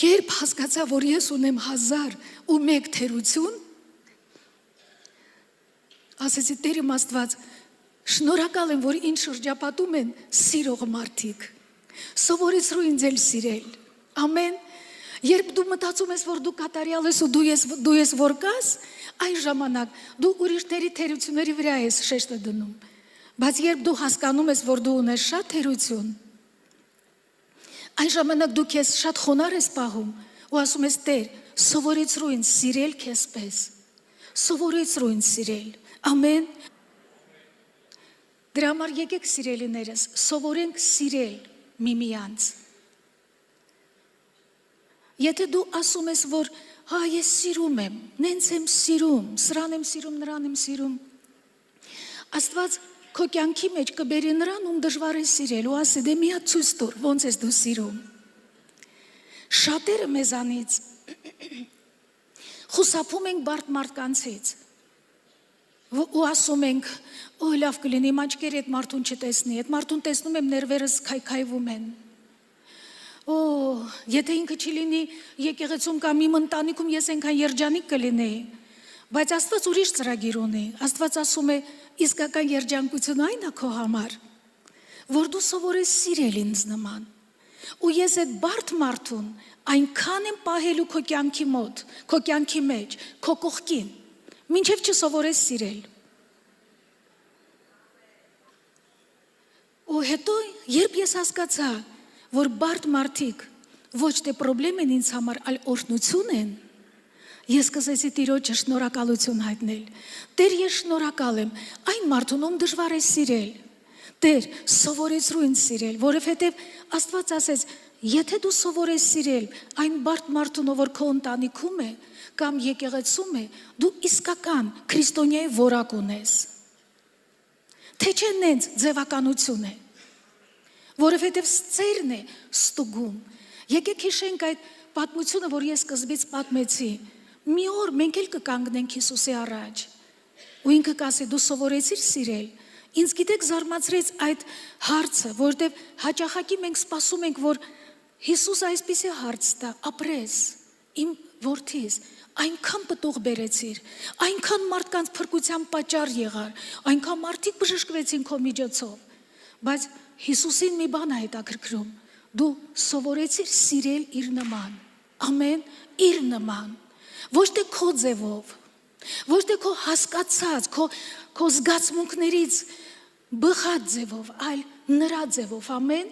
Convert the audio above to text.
Երբ հասկացա, որ ես ունեմ 1001 թերություն, ասեցի Տեր իմ Աստված, շնորհակալ եմ, որ ինձ շրջապատում են սիրող մարդիկ, սովորեցրու ինձ էլ սիրել, ամեն, երբ դու մտածում ես, որ դու կատարյալ ես ու դու ես որ կաս, այն ժամանակ դու ուրիշների թերությունների վրա ես շեշտը դնում, բայց երբ դու հասկանում ես, որ դու ունես շատ թերություն, այն ժամանակ դու քեզ շատ խոնարհ ես պահում ու ասում ես Տեր, սովորեցրու ինձ սիրել քեզ պես, սովորեցրու ինձ սիրել, ամեն, դրա համար եկեք սիրելիներս, սովորենք սիրել միմյանց, եթե դու ասում ես, որ հա ես սիրում եմ, նենց եմ սիրում, սրան եմ սիրում, նրան եմ սիրում, Աստված քո կյանքի մեջ կբերի նրան, ում դժվար է սիրել ու ասի դե մի հատ ցույց տուր, ոնց ես դու սիրում։ Շատերը մեզանից խուսափում ենք բարդ մարդկանցից ու ասում ենք, օ լավ կլինի, իմ աչքերը այդ մարդուն չտեսնի, այդ մարդուն տեսնում եմ ներվերս քայքայվում են։ Օ, եթե ինքը չլինի եկեղեցում կամ իմ ընտանիքում ես այնքան երջանիկ կլինեի, բայց Աստված ուրիշ ծրագիր ունի, Աստված ասում է իսկական երջանկությունը այն է քո համար, որ դու սովորես սիրել ինձ նման, ու ես այդ բարդ մարդուն այնքան եմ պահելու քո կյանքի մոտ, քո կյանքի մեջ, քո կողքին, մինչև չսովորես սիրել։ Ու հետո, երբ ես հասկացա, որ բարդ մարդիկ ոչ թե պրոբլեմ են ինձ համար, այլ օրհնություն են, ես սկսեցի Տիրոջը շնորհակալություն հայտնել։ Տեր, ես շնորհակալ եմ այն մարդուն, ում դժվար է սիրել։ Տեր, սովորեցրու ինձ սիրել, որովհետև Աստված ասեց, եթե դու սովորես սիրել այն բարդ մարդուն, որ քո ընտանիքում է կամ եկեղեցում է, դու իսկական քրիստոնյայի որակ ունես։ Թե չէ նենց ձևականություն է, որովհետև ծերն է ստուգում։ Եկեք հիշենք այդ պատմությունը, որ ես սկզբից պատմեցի։ Մի օր մենք էլ կկանգնենք Հիսուսի առաջ, ու ինքը կասի, դու սովորեցիր սիրել։ Ինձ գիտեք զարմացրեց այդ հարցը, որտեղ հաճախակի մենք սպասում ենք, որ Հիսուս այսպիսի հարց տա, ապրես, իմ որդիս, այնքան պտուղ բերեցիր, այնքան մարդկանց փրկության պատճառ եղար, այնքան մարդիկ բժշկվեցին քո միջոցով, բայց Հիսուսին մի բան է հետաքրքրում, դու սովորեցիր սիրել իր նման, ամեն իր նման, ոչ թե քո ձևով, ոչ թե քո հասկացած, քո զգացմունքներից բխած ձևով, այլ նրա ձևով, ամեն